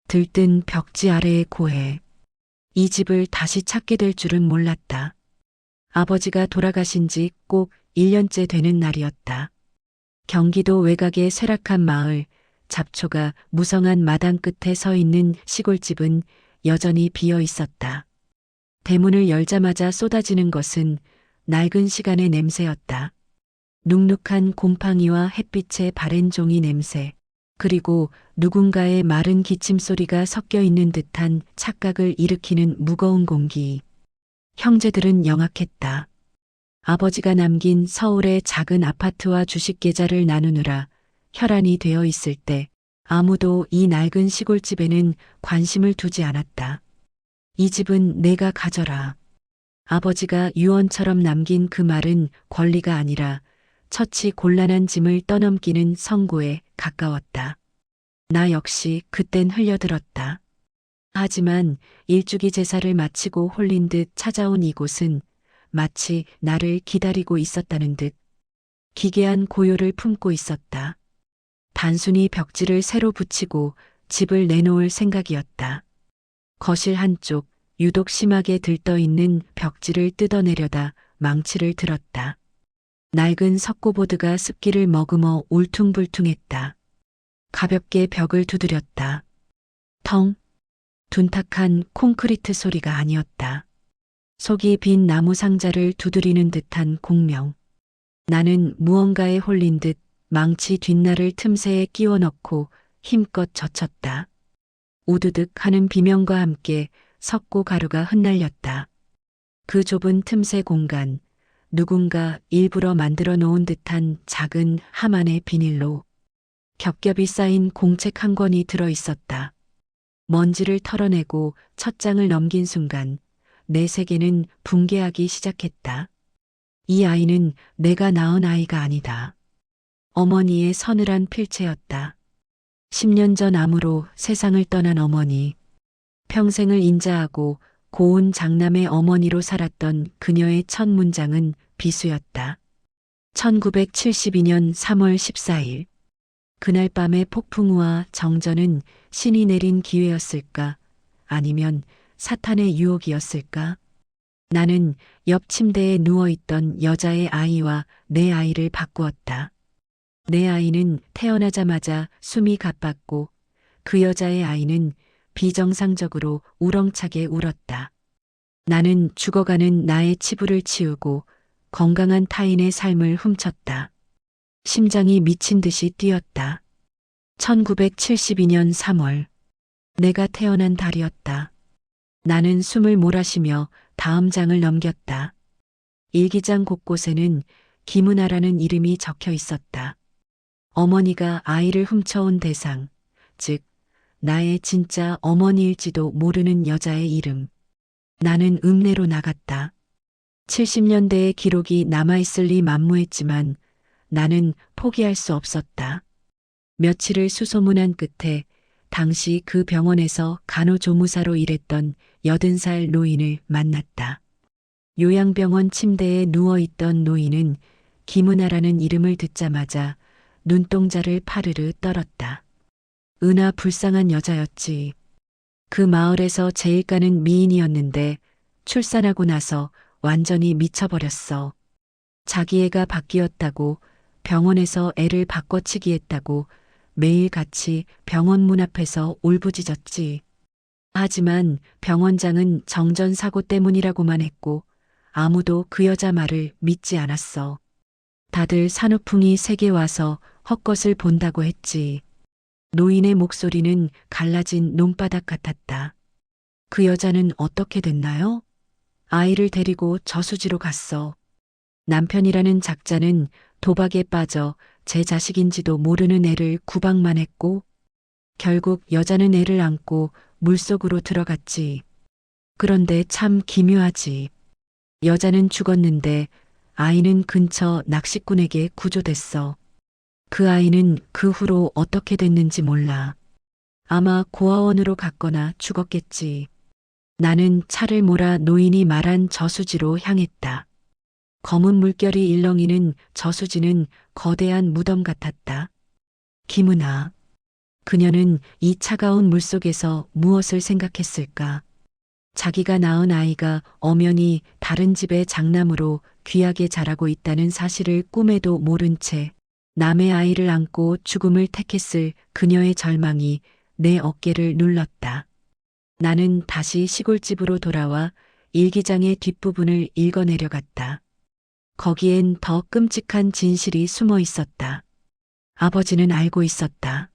들뜬 벽지 아래의 고해. 이 집을 다시 찾게 될 줄은 몰랐다. 아버지가 돌아가신 지 꼭 1년째 되는 날이었다. 경기도 외곽의 쇠락한 마을, 잡초가 무성한 마당 끝에 서 있는 시골집은 여전히 비어 있었다. 대문을 열자마자 쏟아지는 것은 낡은 시간의 냄새였다. 눅눅한 곰팡이와 햇빛의 바랜 종이 냄새, 그리고 누군가의 마른 기침 소리가 섞여 있는 듯한 착각을 일으키는 무거운 공기. 형제들은 영악했다. 아버지가 남긴 서울의 작은 아파트와 주식 계좌를 나누느라 혈안이 되어 있을 때 아무도 이 낡은 시골집에는 관심을 두지 않았다. 이 집은 내가 가져라. 아버지가 유언처럼 남긴 그 말은 권리가 아니라 처치 곤란한 짐을 떠넘기는 성고에 가까웠다. 나 역시 그땐 흘려들었다. 하지만 일주기 제사를 마치고 홀린 듯 찾아온 이곳은 마치 나를 기다리고 있었다는 듯 기괴한 고요를 품고 있었다. 단순히 벽지를 새로 붙이고 집을 내놓을 생각이었다. 거실 한쪽 유독 심하게 들떠있는 벽지를 뜯어내려다 망치를 들었다. 낡은 석고보드가 습기를 머금어 울퉁불퉁했다. 가볍게 벽을 두드렸다. 텅. 둔탁한 콘크리트 소리가 아니었다. 속이 빈 나무 상자를 두드리는 듯한 공명. 나는 무언가에 홀린 듯 망치 뒷날을 틈새에 끼워 넣고 힘껏 젖혔다. 우드득 하는 비명과 함께 석고 가루가 흩날렸다. 그 좁은 틈새 공간, 누군가 일부러 만들어 놓은 듯한 작은 함 안의 비닐로 겹겹이 쌓인 공책 한 권이 들어 있었다. 먼지를 털어내고 첫 장을 넘긴 순간 내 세계는 붕괴하기 시작했다. 이 아이는 내가 낳은 아이가 아니다. 어머니의 서늘한 필체였다. 10년 전 암으로 세상을 떠난 어머니. 평생을 인자하고 고운 장남의 어머니로 살았던 그녀의 첫 문장은 비수였다. 1972년 3월 14일. 그날 밤의 폭풍우와 정전은 신이 내린 기회였을까? 아니면 사탄의 유혹이었을까? 나는 옆 침대에 누워있던 여자의 아이와 내 아이를 바꾸었다. 내 아이는 태어나자마자 숨이 가빴고 그 여자의 아이는 비정상적으로 우렁차게 울었다. 나는 죽어가는 나의 치부를 치우고 건강한 타인의 삶을 훔쳤다. 심장이 미친 듯이 뛰었다. 1972년 3월. 내가 태어난 달이었다. 나는 숨을 몰아쉬며 다음 장을 넘겼다. 일기장 곳곳에는 김은아라는 이름이 적혀 있었다. 어머니가 아이를 훔쳐온 대상, 즉 나의 진짜 어머니일지도 모르는 여자의 이름. 나는 읍내로 나갔다. 70년대의 기록이 남아있을 리 만무했지만 나는 포기할 수 없었다. 며칠을 수소문한 끝에 당시 그 병원에서 간호조무사로 일했던 80살 노인을 만났다. 요양병원 침대에 누워있던 노인은 김은아라는 이름을 듣자마자 눈동자를 파르르 떨었다. 은아 불쌍한 여자였지. 그 마을에서 제일 가는 미인이었는데 출산하고 나서 완전히 미쳐버렸어. 자기 애가 바뀌었다고 병원에서 애를 바꿔치기 했다고 매일같이 병원 문 앞에서 울부짖었지. 하지만 병원장은 정전사고 때문이라고만 했고 아무도 그 여자 말을 믿지 않았어. 다들 산후풍이 세게 와서 헛것을 본다고 했지. 노인의 목소리는 갈라진 논바닥 같았다. 그 여자는 어떻게 됐나요? 아이를 데리고 저수지로 갔어. 남편이라는 작자는 도박에 빠져 제 자식인지도 모르는 애를 구박만 했고 결국 여자는 애를 안고 물속으로 들어갔지. 그런데 참 기묘하지. 여자는 죽었는데 아이는 근처 낚시꾼에게 구조됐어. 그 아이는 그 후로 어떻게 됐는지 몰라. 아마 고아원으로 갔거나 죽었겠지. 나는 차를 몰아 노인이 말한 저수지로 향했다. 검은 물결이 일렁이는 저수지는 거대한 무덤 같았다. 김은아. 그녀는 이 차가운 물속에서 무엇을 생각했을까? 자기가 낳은 아이가 엄연히 다른 집의 장남으로 귀하게 자라고 있다는 사실을 꿈에도 모른 채 남의 아이를 안고 죽음을 택했을 그녀의 절망이 내 어깨를 눌렀다. 나는 다시 시골집으로 돌아와 일기장의 뒷부분을 읽어내려갔다. 거기엔 더 끔찍한 진실이 숨어 있었다. 아버지는 알고 있었다.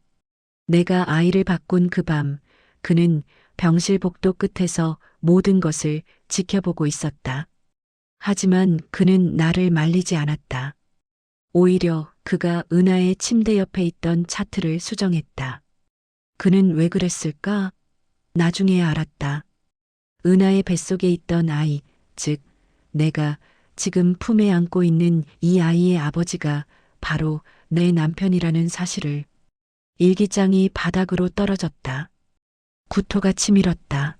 내가 아이를 바꾼 그 밤, 그는 병실 복도 끝에서 모든 것을 지켜보고 있었다. 하지만 그는 나를 말리지 않았다. 오히려 그가 은하의 침대 옆에 있던 차트를 수정했다. 그는 왜 그랬을까? 나중에 알았다. 은하의 뱃속에 있던 아이, 즉, 내가 지금 품에 안고 있는 이 아이의 아버지가 바로 내 남편이라는 사실을. 일기장이 바닥으로 떨어졌다. 구토가 치밀었다.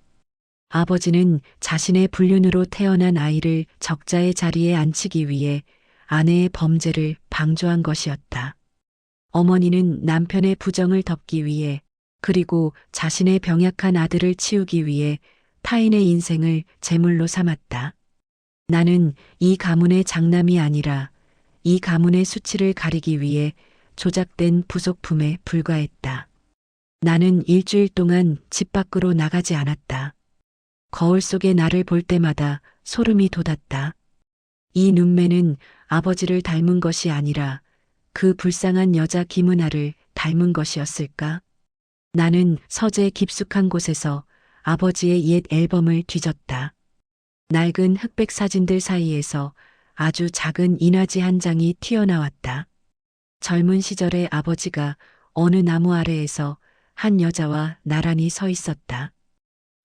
아버지는 자신의 불륜으로 태어난 아이를 적자의 자리에 앉히기 위해 아내의 범죄를 방조한 것이었다. 어머니는 남편의 부정을 덮기 위해 그리고 자신의 병약한 아들을 치우기 위해 타인의 인생을 제물로 삼았다. 나는 이 가문의 장남이 아니라 이 가문의 수치를 가리기 위해 조작된 부속품에 불과했다. 나는 일주일 동안 집 밖으로 나가지 않았다. 거울 속에 나를 볼 때마다 소름이 돋았다. 이 눈매는 아버지를 닮은 것이 아니라 그 불쌍한 여자 김은아를 닮은 것이었을까? 나는 서재 깊숙한 곳에서 아버지의 옛 앨범을 뒤졌다. 낡은 흑백 사진들 사이에서 아주 작은 인화지 한 장이 튀어나왔다. 젊은 시절의 아버지가 어느 나무 아래에서 한 여자와 나란히 서 있었다.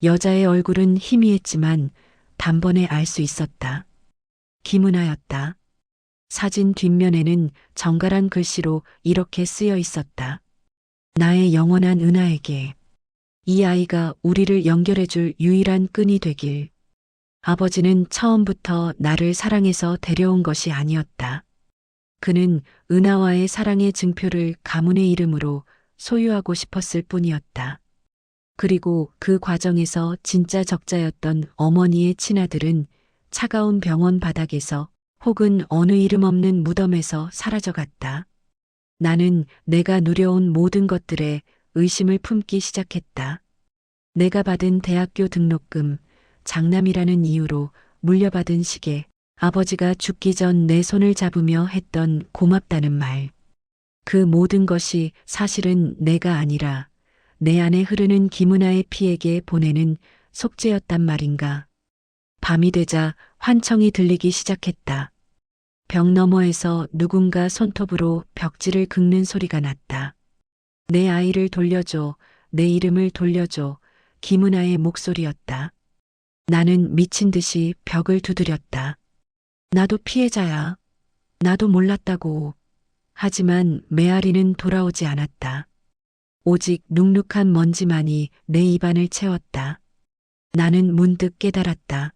여자의 얼굴은 희미했지만 단번에 알 수 있었다. 김은아였다. 사진 뒷면에는 정갈한 글씨로 이렇게 쓰여 있었다. 나의 영원한 은하에게 이 아이가 우리를 연결해줄 유일한 끈이 되길. 아버지는 처음부터 나를 사랑해서 데려온 것이 아니었다. 그는 은하와의 사랑의 증표를 가문의 이름으로 소유하고 싶었을 뿐이었다. 그리고 그 과정에서 진짜 적자였던 어머니의 친아들은 차가운 병원 바닥에서 혹은 어느 이름 없는 무덤에서 사라져갔다. 나는 내가 누려온 모든 것들에 의심을 품기 시작했다. 내가 받은 대학교 등록금, 장남이라는 이유로 물려받은 시계, 아버지가 죽기 전 내 손을 잡으며 했던 고맙다는 말. 그 모든 것이 사실은 내가 아니라 내 안에 흐르는 김은아의 피에게 보내는 속죄였단 말인가. 밤이 되자 환청이 들리기 시작했다. 벽 너머에서 누군가 손톱으로 벽지를 긁는 소리가 났다. 내 아이를 돌려줘, 내 이름을 돌려줘. 김은아의 목소리였다. 나는 미친 듯이 벽을 두드렸다. 나도 피해자야. 나도 몰랐다고. 하지만 메아리는 돌아오지 않았다. 오직 눅눅한 먼지만이 내 입안을 채웠다. 나는 문득 깨달았다.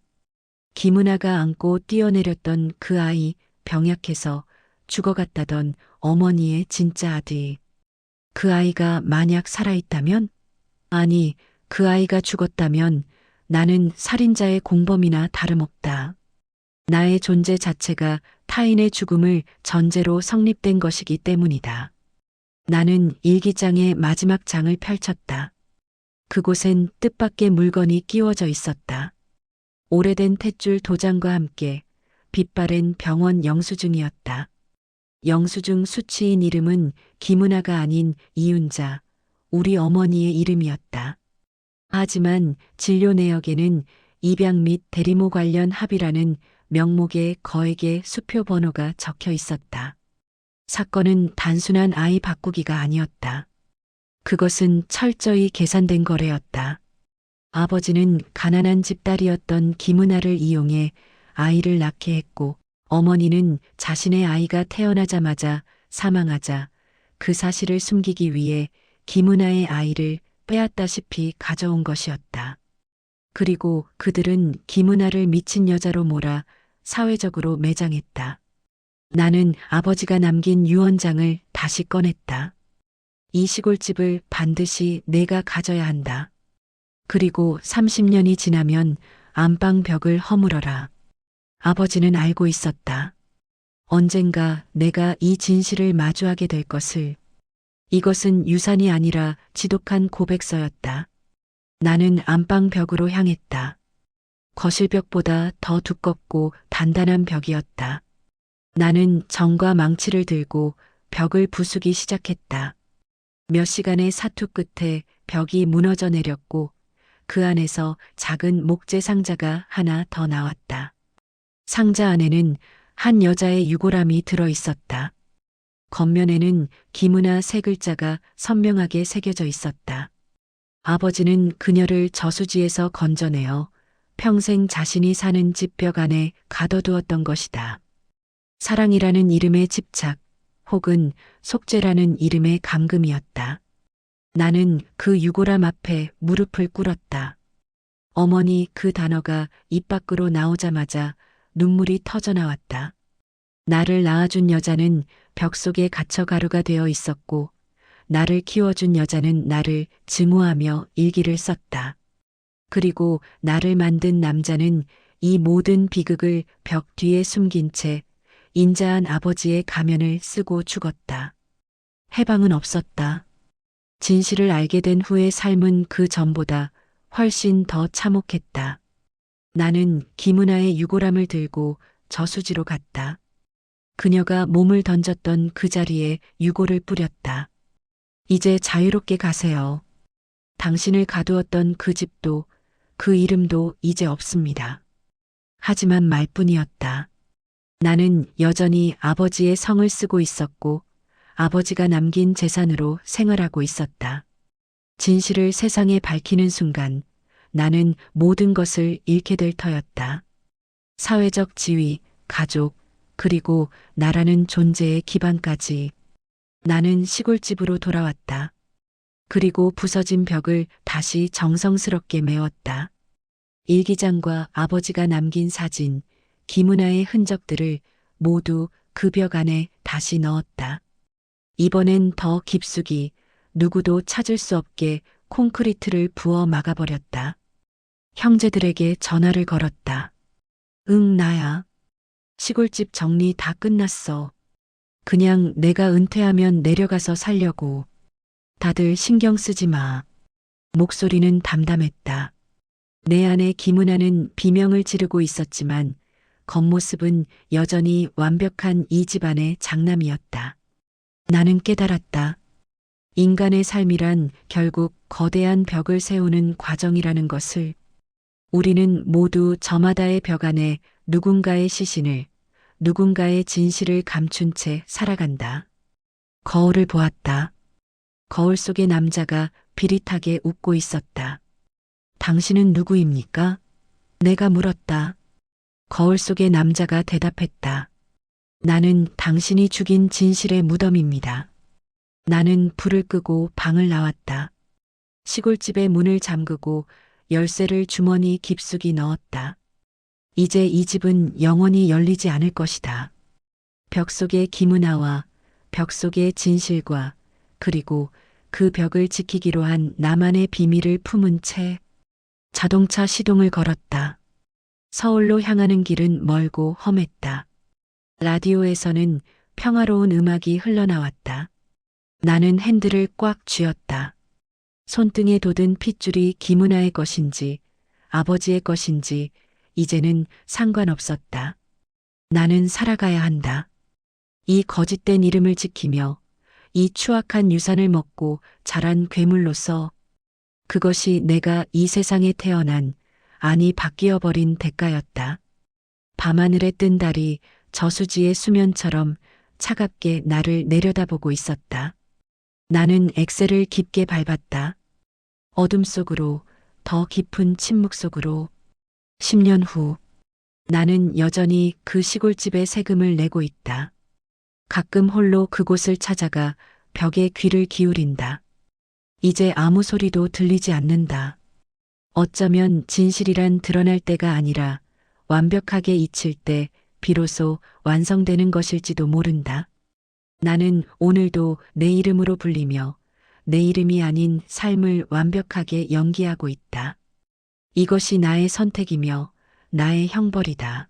김은아가 안고 뛰어내렸던 그 아이, 병약해서 죽어갔다던 어머니의 진짜 아들. 그 아이가 만약 살아있다면? 아니, 그 아이가 죽었다면 나는 살인자의 공범이나 다름없다. 나의 존재 자체가 타인의 죽음을 전제로 성립된 것이기 때문이다. 나는 일기장의 마지막 장을 펼쳤다. 그곳엔 뜻밖의 물건이 끼워져 있었다. 오래된 탯줄 도장과 함께 빛바랜 병원 영수증이었다. 영수증 수취인 이름은 김은아가 아닌 이윤자, 우리 어머니의 이름이었다. 하지만 진료 내역에는 입양 및 대리모 관련 합의라는 명목의 거액의 수표 번호가 적혀 있었다. 사건은 단순한 아이 바꾸기가 아니었다. 그것은 철저히 계산된 거래였다. 아버지는 가난한 집딸이었던 김은아를 이용해 아이를 낳게 했고 어머니는 자신의 아이가 태어나자마자 사망하자 그 사실을 숨기기 위해 김은아의 아이를 빼앗다시피 가져온 것이었다. 그리고 그들은 김은아를 미친 여자로 몰아 사회적으로 매장했다. 나는 아버지가 남긴 유언장을 다시 꺼냈다. 이 시골집을 반드시 내가 가져야 한다. 그리고 30년이 지나면 안방 벽을 허물어라. 아버지는 알고 있었다. 언젠가 내가 이 진실을 마주하게 될 것을. 이것은 유산이 아니라 지독한 고백서였다. 나는 안방 벽으로 향했다. 거실벽보다 더 두껍고 단단한 벽이었다. 나는 정과 망치를 들고 벽을 부수기 시작했다. 몇 시간의 사투 끝에 벽이 무너져 내렸고 그 안에서 작은 목재 상자가 하나 더 나왔다. 상자 안에는 한 여자의 유골함이 들어 있었다. 겉면에는 김은아 세 글자가 선명하게 새겨져 있었다. 아버지는 그녀를 저수지에서 건져내어 평생 자신이 사는 집 벽 안에 가둬두었던 것이다. 사랑이라는 이름의 집착 혹은 속죄라는 이름의 감금이었다. 나는 그 유골함 앞에 무릎을 꿇었다. 어머니 그 단어가 입 밖으로 나오자마자 눈물이 터져 나왔다. 나를 낳아준 여자는 벽 속에 갇혀 가루가 되어 있었고 나를 키워준 여자는 나를 증오하며 일기를 썼다. 그리고 나를 만든 남자는 이 모든 비극을 벽 뒤에 숨긴 채 인자한 아버지의 가면을 쓰고 죽었다. 해방은 없었다. 진실을 알게 된 후의 삶은 그 전보다 훨씬 더 참혹했다. 나는 김은아의 유골함을 들고 저수지로 갔다. 그녀가 몸을 던졌던 그 자리에 유골을 뿌렸다. 이제 자유롭게 가세요. 당신을 가두었던 그 집도 그 이름도 이제 없습니다. 하지만 말뿐이었다. 나는 여전히 아버지의 성을 쓰고 있었고 아버지가 남긴 재산으로 생활하고 있었다. 진실을 세상에 밝히는 순간 나는 모든 것을 잃게 될 터였다. 사회적 지위, 가족, 그리고 나라는 존재의 기반까지. 나는 시골집으로 돌아왔다. 그리고 부서진 벽을 다시 정성스럽게 메웠다. 일기장과 아버지가 남긴 사진, 김은아의 흔적들을 모두 그 벽 안에 다시 넣었다. 이번엔 더 깊숙이 누구도 찾을 수 없게 콘크리트를 부어 막아버렸다. 형제들에게 전화를 걸었다. 응, 나야. 시골집 정리 다 끝났어. 그냥 내가 은퇴하면 내려가서 살려고. 다들 신경 쓰지 마. 목소리는 담담했다. 내 안에 김은아는 비명을 지르고 있었지만 겉모습은 여전히 완벽한 이 집안의 장남이었다. 나는 깨달았다. 인간의 삶이란 결국 거대한 벽을 세우는 과정이라는 것을. 우리는 모두 저마다의 벽 안에 누군가의 시신을, 누군가의 진실을 감춘 채 살아간다. 거울을 보았다. 거울 속의 남자가 비릿하게 웃고 있었다. 당신은 누구입니까? 내가 물었다. 거울 속의 남자가 대답했다. 나는 당신이 죽인 진실의 무덤입니다. 나는 불을 끄고 방을 나왔다. 시골집의 문을 잠그고 열쇠를 주머니 깊숙이 넣었다. 이제 이 집은 영원히 열리지 않을 것이다. 벽 속의 김은아와 벽 속의 진실과 그리고 그 벽을 지키기로 한 나만의 비밀을 품은 채 자동차 시동을 걸었다. 서울로 향하는 길은 멀고 험했다. 라디오에서는 평화로운 음악이 흘러나왔다. 나는 핸들을 꽉 쥐었다. 손등에 돋은 핏줄이 김은아의 것인지 아버지의 것인지 이제는 상관없었다. 나는 살아가야 한다. 이 거짓된 이름을 지키며 이 추악한 유산을 먹고 자란 괴물로서 그것이 내가 이 세상에 태어난 아니 바뀌어버린 대가였다. 밤하늘에 뜬 달이 저수지의 수면처럼 차갑게 나를 내려다보고 있었다. 나는 엑셀을 깊게 밟았다. 어둠 속으로 더 깊은 침묵 속으로 10년 후 나는 여전히 그 시골집에 세금을 내고 있다. 가끔 홀로 그곳을 찾아가 벽에 귀를 기울인다. 이제 아무 소리도 들리지 않는다. 어쩌면 진실이란 드러날 때가 아니라 완벽하게 잊힐 때 비로소 완성되는 것일지도 모른다. 나는 오늘도 내 이름으로 불리며 내 이름이 아닌 삶을 완벽하게 연기하고 있다. 이것이 나의 선택이며 나의 형벌이다.